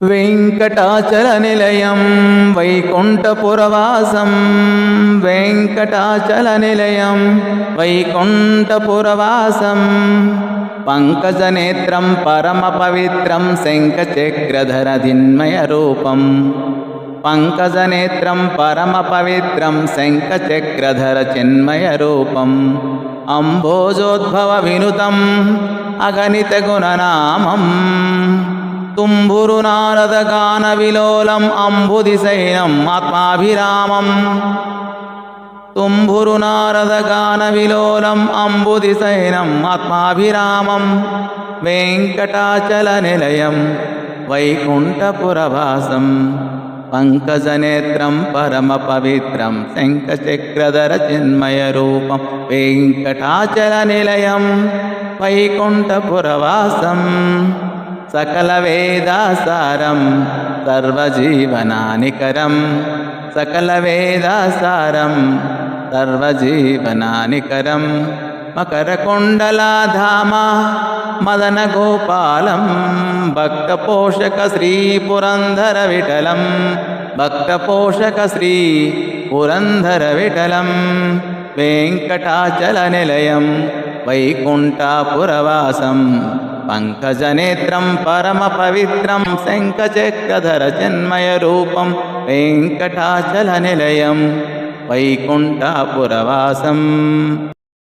वेङ्कटाचलनिलयं वैकुण्ठपुरवासं वेङ्कटाचलनिलयं वैकुण्ठपुरवासं पङ्कजनेत्रं परमपवित्रं शङ्खचक्रधरचिन्मयरूपं पङ्कजनेत्रं परमपवित्रं शङ्खचक्रधरचिन्मयरूपम् अम्भोजोद्भवविनुतम् अगणितगुणनामम् Tumburu नारदगानविलोलम् अम्बुदिशयनम् आत्माभिरामम् Tumburu नारदगानविलोलम् अम्बुदिशयनम् आत्माभिरामम् वेङ्कटाचलनिलयं वैकुण्ठपुरवासं पङ्कजनेत्रं परमपवित्रं शङ्खचक्रधरचिन्मयरूपं वेङ्कटाचलनिलयं वैकुण्ठपुरवासम् सकलवेदासारं सर्वजीवनानिकरं सकलवेदासारं सर्वजीवनानिकरं मकरकुण्डलाधाम मदनगोपालं भक्तपोषक श्रीपुरन्दरविठलं भक्तपोषक श्रीपुरन्दरविठलं वेङ्कटाचलनिलयं वैकुण्ठपुरवासं पङ्कजनेत्रं परमपवित्रं शङ्खचक्रधरचिन्मयरूपं वेङ्कटाचलनिलयं वैकुण्ठपुरवासम्।